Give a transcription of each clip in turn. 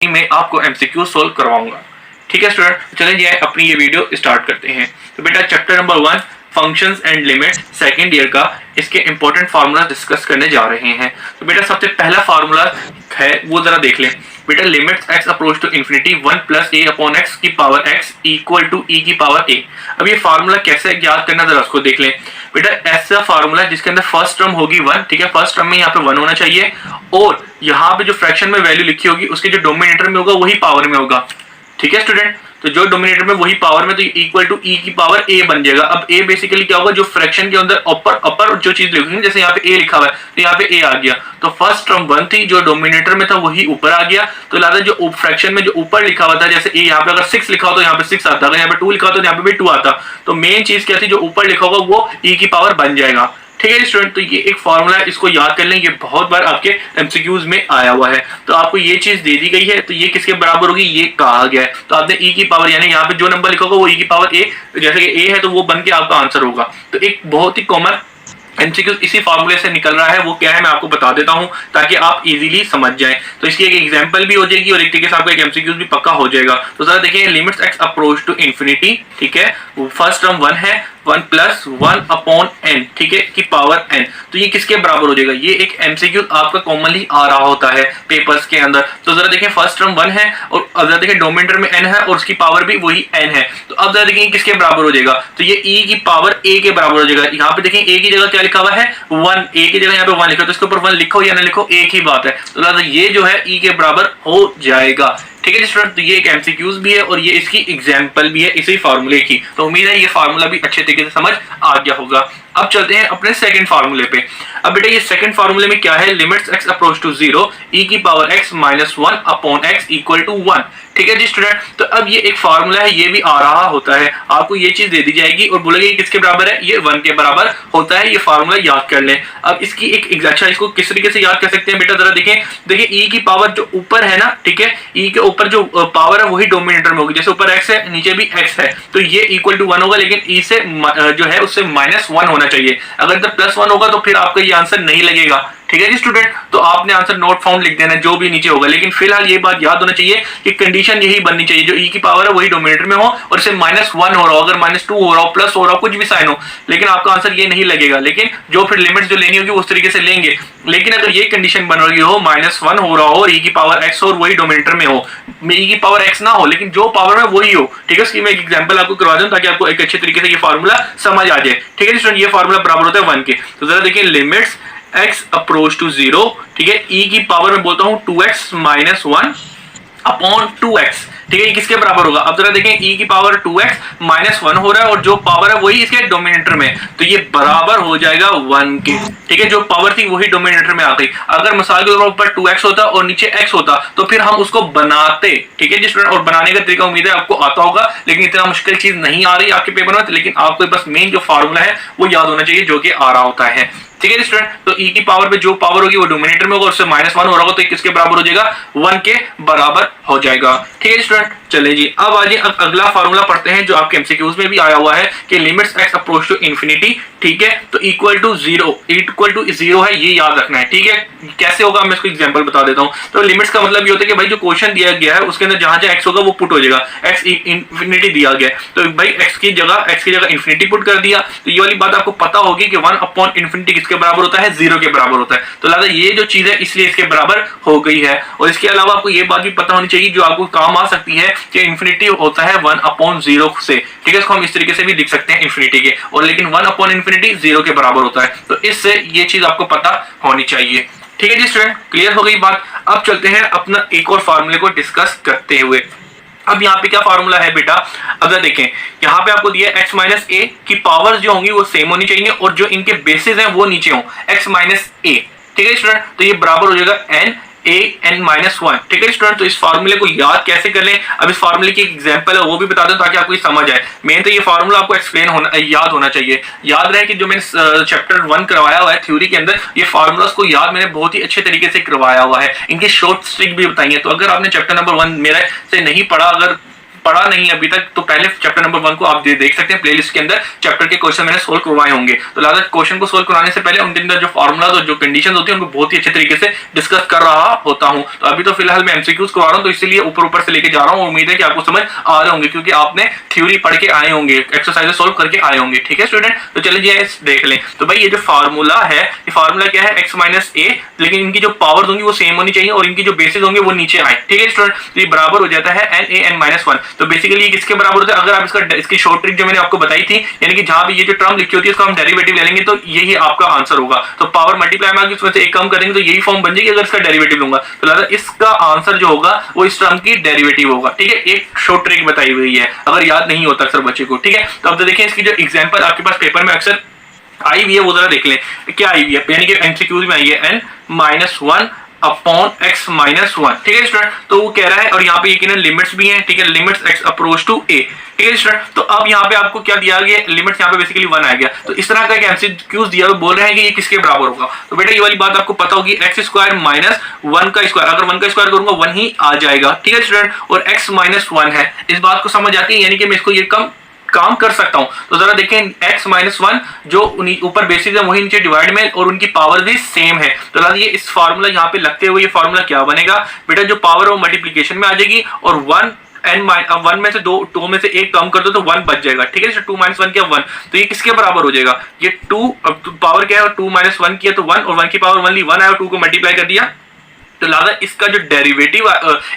में आपको MCQ solve करवाऊंगा। ठीक है स्टूडेंट, चलिए अपनी ये वीडियो स्टार्ट करते हैं। तो बेटा chapter number 1 functions and limits second year का इसके इंपॉर्टेंट फार्मूला डिस्कस करने जा रहे हैं। तो बेटा सबसे पहला फार्मूला है वो जरा देख लें। बेटा limits x approach to infinity 1 plus a upon x की power x equal to e की पावर a। अब ये फार्मूला कैसे ज्ञात करना जरा उसको देख लें। बेटा ऐसा फार्मूला जिसके अंदर फर्स्ट टर्म होगी 1, ठीक है, फर्स्ट टर्म में यहाँ पे 1 होना चाहिए और यहाँ पे जो फ्रैक्शन में वैल्यू लिखी होगी उसके जो डोमिनेटर में होगा वही पावर में होगा। ठीक है स्टूडेंट, तो जो डोमिनेटर में वही पावर में, तो इक्वल टू e की पावर a बन जाएगा। अब a बेसिकली क्या होगा, जो फ्रैक्शन के अंदर अपर जो चीज लिखोगे, जैसे यहाँ पे a लिखा हुआ है तो यहाँ पे a आ गया, तो फर्स्ट टर्म 1 थी, जो डोमिनेटर में था वही ऊपर आ गया, तो लिहाजा जो फ्रैक्शन में जो ऊपर लिखा हुआ था, जैसे a यहाँ पे अगर 6 लिखा हो तो यहाँ पे 6 आता, अगर यहाँ पे 2 लिखा हो तो यहाँ पे भी 2 आता। तो मेन चीज क्या थी, जो ऊपर लिखा होगा वो e की पावर बन जाएगा। ठीक है स्टूडेंट, तो ये एक फॉर्मूला है, इसको याद कर लें, ये बहुत बार आपके एमसीक्यूज में आया हुआ है। तो आपको ये चीज दे दी गई है, तो ये किसके बराबर होगी, ये कहा गया है। तो आपने e की पावर, यानी यहाँ पे जो नंबर लिखा होगा वो e की पावर a, जैसे कि a है तो वो बन के आपका आंसर होगा। तो एक बहुत ही कॉमन एमसीक्यू इसी फॉर्मूले से निकल रहा है, वो क्या है मैं आपको बता देता हूं ताकि आप इजीली समझ जाएं। तो इसकी एक एग्जांपल भी हो जाएगी और एक तरीके से आपका एक एमसीक्यू भी पक्का हो जाएगा। तो जरा देखिए, limits x approach to infinity, ठीक है, फर्स्ट टर्म 1 है, 1 प्लस 1 अपॉन n, ठीक है, की पावर n। तो ये किसके बराबर हो जाएगा, ये एक एमसीक्यू आपका कॉमनली आ रहा होता है पेपर्स के अंदर। तो जरा देखिए, फर्स्ट टर्म 1 है और अब जरा देखिए डोमिनेटर में n है और उसकी पावर भी वही n है। तो अब जरा देखिए किसके बराबर हो जाएगा, तो ये e की पावर a के बराबर हो जाएगा। यहाँ पे देखिए a की जगह क्या लिखा हुआ है, 1, a की जगह यहाँ पे 1 लिखा, तो इसके ऊपर 1 लिखो या ना लिखो एक ही बात है। तो ये जो है e के बराबर हो जाएगा। ठीक है स्टूडेंट, तो ये एक एमसीक्यूज भी है और ये इसकी एग्जांपल भी है इसी फार्मूले की। तो उम्मीद है ये फार्मूला भी अच्छे तरीके से समझ आ गया होगा। अब चलते हैं अपने सेकंड फार्मूले पे। अब बेटा ये सेकंड फार्मूले में क्या है, limits x approach to 0 e की power x minus 1 upon x equal to 1। ठीक है जी स्टूडेंट, तो अब ये एक फार्मूला है, ये भी आ रहा होता है, आपको ये चीज दे दी जाएगी और बोलेगी ये किसके बराबर है, ये 1 के बराबर होता है। ये फार्मूला याद कर लें। अब इसकी एक अच्छा, इसको किस तरीके से याद कर सकते हैं बेटा, जरा देखें। देखिए e की पावर जो ऊपर है ना, ठीक है, e के ऊपर जो पावर है वही डोमिनेटर में होगी, जैसे ऊपर x है नीचे भी x है, तो ये इक्वल टू 1 होगा, लेकिन e से जो है उससे -1 होना चाहिए। अगर इधर +1 होगा तो फिर आपका ये आंसर नहीं लगेगा। ठीक है जी स्टूडेंट, तो आपने आंसर नोट फाउंड लिख देना जो भी नीचे होगा, लेकिन फिलहाल ये बात याद होना चाहिए कि कंडीशन यही बननी चाहिए, जो e की पावर है वही डोमिनेटर में हो और इसे -1 हो रहा हो, अगर -2 हो रहा हो, प्लस हो रहा हो, कुछ भी साइन हो, लेकिन आपका आंसर ये नहीं लगेगा। लेकिन जो फिर लिमिट्स जो लेनी होगी उस तरीके से लेंगे। लेकिन अगर ये कंडीशन बन रही हो, -1 हो रहा हो, e की पावर x और वही डोमिनेटर में हो, e की पावर x ना हो लेकिन जो पावर में वही हो, ठीक है, इसकी मैं एक एग्जांपल आपको करवा दूं ताकि आपको एक अच्छे तरीके से ये फार्मूला समझ आ जाए। ठीक है स्टूडेंट, ये फार्मूला बराबर होता है 1 के। तो जरा देखिए, लिमिट्स x अप्रोच टू 0, ठीक है, e की पावर में बोलता हूं 2x माइनस 1 अपॉन 2x, ठीक है, ये किसके बराबर होगा। अब जरा देखें, e की पावर 2x माइनस 1 हो रहा है और जो पावर है वही इसके डोमिनेटर में, तो ये बराबर हो जाएगा 1 के। ठीक है, जो पावर थी वही डोमिनेटर में आ गई। अगर मिसाल के ऊपर 2x होता और नीचे x होता तो फिर हम उसको बनाते। ठीक है जी स्टूडेंट, और बनाने का तरीका उम्मीद है आपको आता होगा, लेकिन इतना मुश्किल चीज नहीं आ रही आपके पेपर में, लेकिन आपको बस मेन जो फार्मूला है वो याद होना चाहिए जो कि आ रहा होता है। ठीक है स्टूडेंट, तो e की पावर पे जो पावर होगी वो डोमिनेटर में होगा और उससे -1 हो रहा होगा, तो किसके बराबर हो जाएगा, 1 के बराबर हो जाएगा। ठीक है स्टूडेंट, चलिए जी अब आइए अगला फार्मूला पढ़ते हैं जो आपके एमसीक्यूज में भी आया हुआ है कि limits x approach to infinity, ठीक है, तो इक्वल टू 0 है, ये याद रखना है। ठीक है, कैसे होगा मैं इसको एग्जांपल बता देता हूँ। तो लिमिट्स का मतलब ये होता है कि भाई जो क्वेश्चन दिया गया है उसके अंदर जहां जहां x होगा वो पुट हो जाएगा। x इन्फिनिटी दिया गया है तो भाई x की जगह इन्फिनिटी पुट कर दिया, तो ये वाली बात आपको पता होगी कि 1 अपॉन इन्फिनिटी किसके बराबर होता है, 0 के बराबर होता है। तो लिहाजा ये जो चीज है इसलिए इसके बराबर हो गई है। और इसके अलावा आपको ये बात भी पता होनी चाहिए जो आपको काम आ सकती है कि इन्फिनिटी होता है 1 अपॉन 0 से। ठीक है, इसको हम इस तरीके से भी लिख सकते हैं इन्फिनिटी के, और लेकिन 1 अपॉन इन्फिनिटी 0 के बराबर होता है। तो इससे ये चीज आपको पता होनी चाहिए। ठीक है जी स्टूडेंट, क्लियर हो गई बात। अब चलते हैं अपना एक और फार्मूले को डिस्कस करते हुए। अब यहाँ पे क्या फार्मूला है बेटा, अगर देखें यहाँ पे आपको दिया x माइनस a की पावर जो होंगी वो सेम होनी चाहिए और जो इनके बेसिस हैं वो नीचे हो, x माइनस a। ठीक है स्टूडेंट, तो ये बराबर हो जाएगा n(a)(n-1)। ठीक है स्टूडेंट, तो इस फार्मूले को याद कैसे कर लें, अब इस फार्मूले की एग्जांपल है वो भी बता दूं ताकि आपको ये समझ आए। मेन तो ये फार्मूला आपको एक्सप्लेन होना याद होना चाहिए। याद रहे कि जो मैंने चैप्टर 1 करवाया हुआ है थ्योरी के अंदर, ये फार्मूलास को याद मैंने बहुत ही अच्छे तरीके से करवाया हुआ है, इनके शॉर्ट ट्रिक भी बताई है। तो अगर आपने चैप्टर नंबर 1 मेरे से नहीं पढ़ा, अगर पढ़ा नहीं अभी तक तो पहले चैप्टर नंबर 1 को आप देख सकते हैं, प्लेलिस्ट के अंदर चैप्टर के क्वेश्चन मैंने सोल्व करवाए होंगे। तो लिहाजा क्वेश्चन को सोल्व करवाने से पहले उनके अंदर जो फॉर्मुला और जो कंडीशन होती है उनको बहुत ही अच्छे तरीके से डिस्कस कर रहा होता हूं। तो अभी तो फिलहाल मैं एमसीक्यूज करवा रहा हूं, तो इसलिए ऊपर ऊपर से लेके जा रहा हूं। उम्मीद है कि आपको समझ आ रहे होंगे क्योंकि आपने थ्योरी पढ़ के आए होंगे, एक्सरसाइज सोल्व करके आए होंगे। ठीक है स्टूडेंट, तो चलिए देख लें। तो भाई ये जो फार्मूला है, ये फार्मूला क्या है, x माइनस ए, लेकिन इनकी जो पावर होंगी वो सेम होनी चाहिए और इनकी जो बेसिस होंगे वो नीचे आए। ठीक है स्टूडेंट, तो ये बराबर हो जाता है N A N minus one. तो बेसिकली ये किसके बराबर होता है, अगर आप इसकी शॉर्ट ट्रिक जो मैंने आपको बताई थी, यानी कि जहां भी ये जो टर्म लिखी होती है इसका हम डेरिवेटिव ले लेंगे तो यही आपका आंसर होगा। तो पावर मल्टीप्लाई में उसमें से एक कम करेंगे तो यही फॉर्म बन जाएगी अगर इसका डेरिवेटिव लूंगा। तो लिहाजा इसका आंसर जो होगा वो इस टर्म की डेरिवेटिव होगा। ठीक है, एक शॉर्ट ट्रिक बताई हुई है, अगर याद नहीं होता अक्सर बच्चे को। ठीक है, तो अब तो देखिए इसकी जो एग्जांपल आपके पास पेपर में अक्सर आई हुई है वो जरा देख लें क्या आई हुई है, यानी कि एमसीक्यूज में आई है N minus one upon X minus one. ठीक है स्टूडेंट, तो वो कह रहा है और यहाँ पे ये लिमिट्स भी हैं। ठीक है, लिमिट्स एक्स अप्रोच टू ए। ठीक है स्टूडेंट, तो अब यहाँ पे आपको क्या दिया गया, लिमिट्स यहाँ पे बेसिकली 1 आ गया। तो इस तरह का एक एमसीक्यूज दिया हुआ, बोल रहे हैं कि ये किसके बराबर होगा। तो बेटा ये वाली बात आपको पता होगी, एक्स स्क्वायर माइनस 1 का स्क्वायर, अगर 1 का स्क्वायर करूंगा 1 ही आ जाएगा। ठीक है स्टूडेंट, और एक्स माइनस 1 है, इस बात को समझ आती है, यानी कि मैं इसको ये काम कर सकता हूं। तो जरा देखें x माइनस वन जो ऊपर बेसिस है वही नीचे डिवाइड में, और उनकी पावर भी सेम है। तो ये इस फार्मूला यहाँ पे लगते हुए ये फार्मूला क्या बनेगा बेटा, जो पावर है वो मल्टीप्लीकेशन में आ जाएगी और 1 में से 2 में से 1 कम कर दो तो 1 बच जाएगा। ठीक है, 2 माइनस 1 क्या 1, तो ये किसके बराबर हो जाएगा, ये 2 पावर क्या है 2 माइनस 1 किया तो 1, और 1 की पावर 1 ली 1 आया, 2 को मल्टीप्लाई कर दिया। तो लिहाजा इसका जो डेरिवेटिव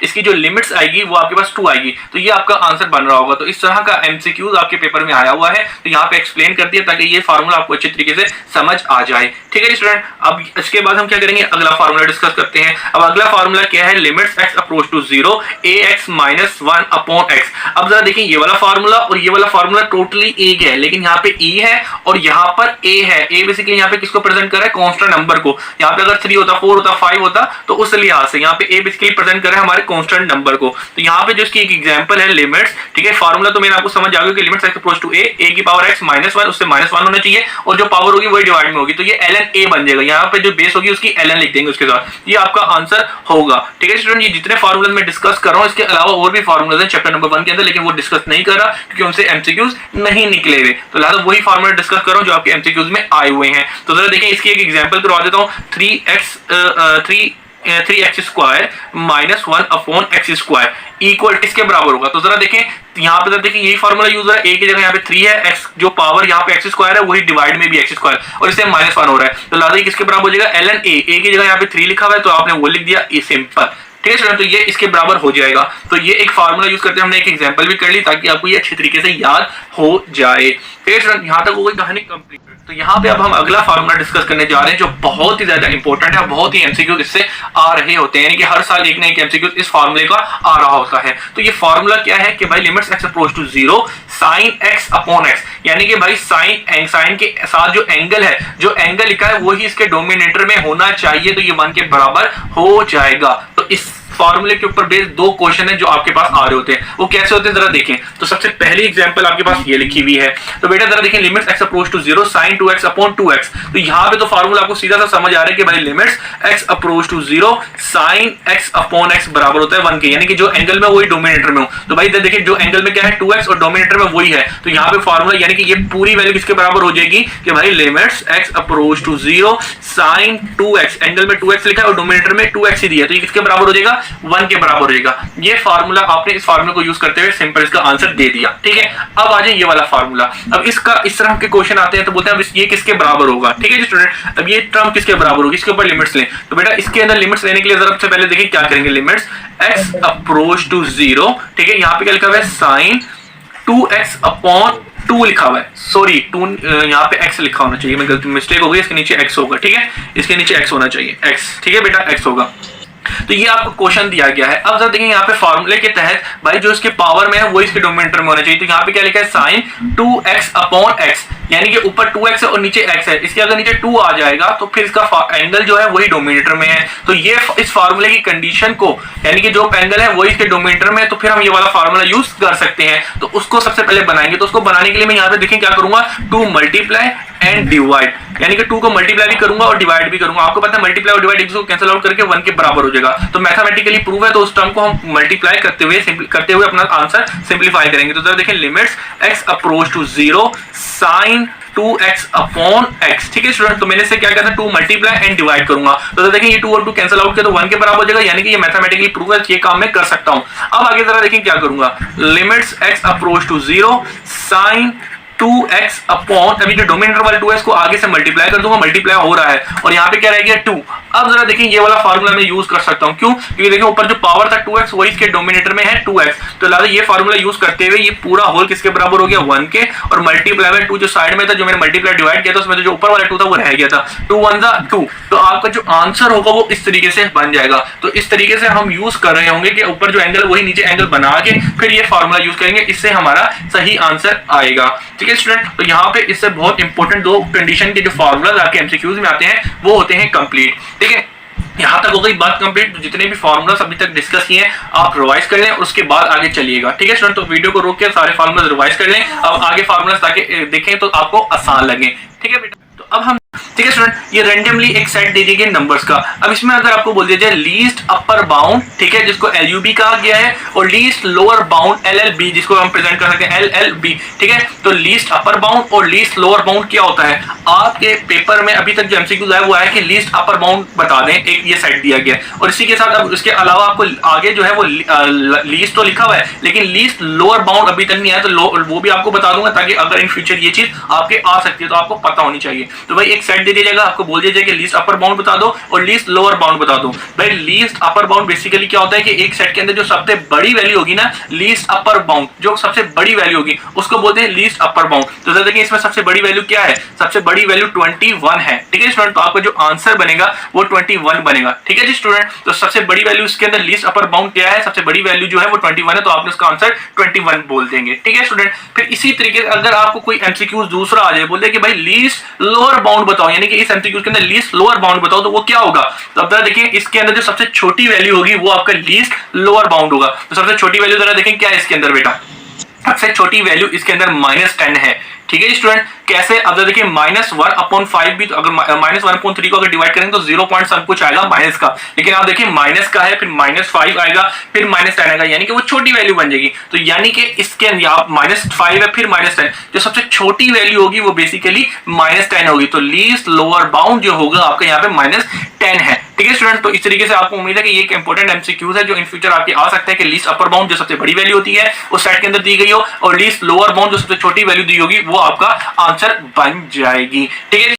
इसकी जो लिमिट्स आएगी वो आपके पास 2 आएगी। तो ये आपका आंसर बन रहा होगा। तो इस तरह का एमसीक्यूज आपके पेपर में आया हुआ है, तो यहाँ पे एक्सप्लेन कर दिया ताकि ये फार्मूला आपको अच्छे तरीके से समझ आ जाए। ठीक है स्टूडेंट, अब इसके बाद हम क्या करेंगे, अगला फार्मूला डिस्कस करते हैं। अब अगला फार्मूला क्या है, limits X approach to 0 A X minus 1 upon X. अब जरा देखिए ये वाला फार्मूला और ये वाला फार्मूला टोटली एक है, लेकिन यहाँ पे ई है और यहाँ पर ए है। ए बेसिकली यहाँ पे किसको प्रेजेंट कर रहा है, कांस्टेंट नंबर को। यहाँ पे अगर 3 होता, 4 होता, 5 होता तो उस लिहाज से यहाँ पे ए बेसिकली प्रेजेंट कर रहा है हमारे कांस्टेंट नंबर को। तो यहाँ पे जो इसकी एक एग्जांपल है लिमिट्स, ठीक है, फार्मूला तो मैंने आपको समझ आ गया कि लिमिट्स एक्स अप्रोच टू ए की पावर एक्स माइनस 1 उससे माइनस 1 होना चाहिए और जो पावर होगी वही डिवाइड में होगी, तो ये ln a बन जाएगा। यहाँ पे जो बेस होगी उसकी ln लिख देंगे उसके साथ, ये आपका आंसर होगा। ठीक है स्टूडेंट, ये जितने फार्मूले मैं डिस्कस कर रहा हूँ इसके अलावा और भी फार्मूले हैं चैप्टर नंबर 1 के अंदर, लेकिन वो डिस्कस नहीं कर रहा क्योंकि उनसे एमसीक्यूज नहीं निकले हुए। तो लिहाजा वही फार्मूला डिस्कस कर रहा हूँ जो आपके एमसीक्यूज में आए हुए हैं। तो जरा देखें इसकी एक एग्जांपल करवा देता हूँ, 3x square minus 1 upon x square equal किसके बराबर होगा। तो जरा देखें यहाँ पे, जरा देखिए यही फार्मूला यूज है, a की जगह यहाँ पे 3 है, x जो पावर यहाँ पे एक्स स्क्वायर है वही डिवाइड में भी एक्स स्क्वायर और इससे माइनस 1 हो रहा है। तो लिहाजा किसके बराबर हो जाएगा, ln a की जगह यहाँ पे 3 लिखा हुआ है तो आपने वो लिख दिया a सिंपल। ठीक है स्टूडेंट, तो ये इसके बराबर हो जाएगा। तो ये एक फार्मूला यूज करते हैं, हमने एक एग्जांपल भी कर ली ताकि आपको ये अच्छी तरीके से याद हो जाए। ठीक है स्टूडेंट, यहाँ तक वो कहानी कंप्लीट। तो यहाँ पे अब हम अगला फार्मूला डिस्कस करने जा रहे हैं जो बहुत ही ज्यादा इंपॉर्टेंट है, बहुत ही एमसीक्यू इससे आ रहे होते हैं, यानी कि हर साल एक ना एक एमसीक्यू इस फार्मूले का आ रहा होता है। तो ये फार्मूला क्या है कि भाई limits X approach to 0 sine X upon X, यानी कि भाई साइन के साथ जो एंगल है, जो एंगल लिखा है वही इसके डोमिनेटर में होना चाहिए, तो ये 1 के बराबर हो जाएगा। तो इस फार्मूले के ऊपर बेस्ड 2 क्वेश्चन है जो आपके पास आ रहे होते हैं, वो कैसे होते हैं जरा देखें। तो सबसे पहली एग्जांपल आपके पास ये लिखी हुई है, तो बेटा जरा देखें limits X approach to 0 sin 2x upon 2x। तो यहाँ पे तो फार्मूला आपको सीधा सा समझ आ रहा है कि भाई limits X approach to 0 sin x upon x बराबर होता है 1 के, यानी कि जो एंगल में वही डोमिनेटर में हो। तो भाई इधर देखिए जो एंगल में क्या है 2x और डोमिनेटर में वही है, तो यहाँ पे फार्मूला यानी कि ये पूरी वैल्यू किसके बराबर हो जाएगी कि भाई limits X approach to 0 sin 2x, angle में 2x लिखा है और डोमिनेटर में 2x ही दिया, तो ये किसके बराबर हो जाएगा 1 के बराबर हो जाएगा। ये फार्मूला आपने इस फार्मूला को यूज करते हुए सिंपल इसका आंसर दे दिया। ठीक है, अब आ जाए ये वाला फार्मूला। अब इसका इस तरह के क्वेश्चन आते हैं तो बोलते हैं ये किसके बराबर होगा। ठीक है जी स्टूडेंट, अब ये टर्म किसके बराबर होगी, इसके ऊपर लिमिट्स लें। तो बेटा इसके अंदर लिमिट्स लेने के लिए जरा सबसे पहले देखिए क्या करेंगे, लिमिट्स एक्स अप्रोच टू 0, ठीक है, यहाँ पे क्या लिखा हुआ है साइन 2x अपॉन 2 लिखा हुआ है, सॉरी 2 यहाँ पे x लिखा होना चाहिए, मैं गलती मिस्टेक हो गई, इसके नीचे x होगा। ठीक है, इसके नीचे x होना चाहिए, x, ठीक है बेटा x होगा। तो ये आपको क्वेश्चन दिया गया है। अब जरा देखिए यहाँ पे फार्मूले के तहत भाई जो इसके पावर में है वो इसके डोमिनेटर में होना चाहिए, तो यहाँ पे क्या लिखा है साइन 2x अपॉन x, यानी कि ऊपर 2x है और नीचे x है, इसके अगर नीचे 2 आ जाएगा तो फिर इसका एंगल जो है वही डोमिनेटर में है। तो ये इस फार्मूले की कंडीशन को, यानी कि जो एंगल है वही इसके डोमिनेटर में है, तो फिर हम ये वाला फार्मूला यूज कर सकते हैं। तो उसको सबसे पहले बनाएंगे, तो उसको बनाने के लिए मैं यहाँ पे देखिए क्या करूंगा, 2 मल्टीप्लाई एंड डिवाइड, यानी कि 2 को मल्टीप्लाई भी करूंगा और डिवाइड भी करूंगा। आपको पता है मल्टीप्लाई और डिवाइड एक दूसरे को कैंसिल आउट करके 1 के बराबर हो जाएगा, तो मैथमेटिकली प्रूव है, तो उस टर्म को हम मल्टीप्लाई करते हुए अपना आंसर सिंप्लीफाई करेंगे। तो जरा देखिए limits x approach to 0 sin 2x upon x, ठीक है स्टूडेंट। तो मैंने से क्या कहता है 2 मल्टीप्लाई एंड डिवाइड करूंगा, तो देखिए ये 2 और 2 कैंसिल आउट किया तो 1 के बराबर हो जाएगा, यानी कि ये मैथमेटिकली प्रूव है, ये काम मैं कर सकता हूं। अब आगे जरा देखिए क्या करूंगा, limits x approach to 0 sin 2x upon, अभी जो डोमिनेटर वाला 2x को आगे से मल्टीप्लाई कर दूंगा, मल्टीप्लाई हो रहा है और यहाँ पे क्या रह गया 2। अब जरा देखिए ये वाला फार्मूला मैं यूज कर सकता हूं, क्यों? क्योंकि देखिए ऊपर जो पावर था 2x वही इसके डोमिनेटर में है 2x, तो लिहाजा ये फार्मूला यूज करते हुए ये पूरा होल किसके बराबर हो गया 1 के, और मल्टीप्लाई बाय 2 जो साइड में था, जो मैंने मल्टीप्लाई डिवाइड किया था उसमें जो ऊपर वाला 2 था वो रह गया था, 2 1 जा 2, तो आपका जो आंसर होगा वो इस तरीके से बन जाएगा। तो इस तरीके से हम यूज कर रहे होंगे कि ऊपर जो एंगल वही नीचे एंगल बना के फिर ये फार्मूला यूज करेंगे, इससे हमारा सही आंसर आएगा, ठीक है स्टूडेंट। तो यहाँ पे इससे बहुत इंपॉर्टेंट 2 कंडीशन के जो फार्मूलाज आपके एमसीक्यूज में आते हैं वो होते हैं कंप्लीट, ठीक है। यहां तक हो गई बात कंप्लीट, तो जितने भी फार्मूलाज अभी तक डिस्कस किए हैं आप रिवाइज कर लें और उसके बाद आगे चलिएगा, ठीक है स्टूडेंट। तो वीडियो को रोक के सारे फार्मूलाज रिवाइज कर लें, अब आगे फार्मूलाज ताकि देखें तो आपको आसान लगे, ठीक है बेटा। तो अब हम, ठीक है स्टूडेंट, ये रैंडमली एक सेट दे दिए नंबर्स का। अब इसमें अगर आपको बोल दिया जाए लीस्ट अपर बाउंड, ठीक है, जिसको LUB कहा गया है, और लीस्ट लोअर बाउंड LLB, जिसको हम प्रेजेंट कर सकते हैं LLB, ठीक है। तो लीस्ट अपर बाउंड और लीस्ट लोअर बाउंड क्या होता है? आपके पेपर में अभी तक जो MCQ आया वो आया कि लीस्ट अपर बाउंड बता दें, एक ये सेट दिया गया, और इसी के साथ अब इसके अलावा आपको आगे जो है वो लीस्ट तो लिखा हुआ है लेकिन लीस्ट लोअर बाउंड अभी तक नहीं आया, तो वो भी आपको बता दूंगा ताकि अगर इन फ्यूचर ये चीज आपके आ सकती है तो आपको पता होनी चाहिए। तो भाई एक सेट दे दिया जाएगा, आपको बोल दिया जाएगा कि लीस्ट अपर बाउंड बता दो और लीस्ट लोअर बाउंड बता दो। भाई लीस्ट अपर बाउंड बेसिकली क्या होता है कि एक सेट के अंदर जो सबसे बड़ी वैल्यू होगी ना, लीस्ट अपर बाउंड जो सबसे बड़ी वैल्यू होगी उसको बोलते हैं लीस्ट अपर बाउंड। तो देखिए इसमें सबसे बड़ी वैल्यू क्या है? सबसे बड़ी वैल्यू 21 है, ठीक है स्टूडेंट। तो आपका जो आंसर बनेगा वो 21 बनेगा, ठीक है जी स्टूडेंट। तो सबसे बड़ी वैल्यू इसके अंदर लीस्ट अपर बाउंड क्या है? सबसे बड़ी वैल्यू जो है वो 21 है, तो आपने उसका आंसर 21 बोल देंगे, ठीक है स्टूडेंट। फिर इसी तरीके से अगर आपको कोई एमसीक्यू दूसरा आ जाए, बोल दे कि भाई लीस्ट लोअर बाउंड बताओ, यानी कि इस एमसीक्यू के अंदर लीस्ट लोअर बाउंड बताओ, तो वो क्या होगा? तो अब जरा देखिए इसके अंदर जो सबसे छोटी वैल्यू होगी वो आपका लीस्ट लोअर बाउंड होगा। तो सबसे छोटी वैल्यू जरा देखें क्या है इसके अंदर बेटा, सबसे छोटी वैल्यू इसके अंदर -10 है, ठीक है स्टूडेंट। कैसे? अब देखिए -1/5 भी, तो अगर -1/3 को अगर डिवाइड करेंगे तो 0 पॉइंट सब कुछ आएगा माइनस का, लेकिन आप देखिए माइनस का है, फिर -5 आएगा, फिर -10 आएगा, यानी कि वो छोटी वैल्यू बन जाएगी। तो यानी कि इसके अंदर -5 है फिर -10, जो सबसे छोटी वैल्यू होगी वो बेसिकली -10 होगी। तो लीस्ट लोअर बाउंड जो होगा आपका यहाँ पे -10 है, ठीक है स्टूडेंट। तो इस तरीके से आपको उम्मीद है कि ये एक इंपॉर्टेंट एमसीक्यूज है जो इन फ्यूचर आपके आ सकते हैं कि लीस्ट अपर बाउंड जो सबसे बड़ी वैल्यू होती है उस सेट के अंदर दी गई हो, और लीस्ट लोअर बाउंड जो सबसे छोटी वैल्यू दी होगी वो आपका आंसर बन जाएगी, ठीक है।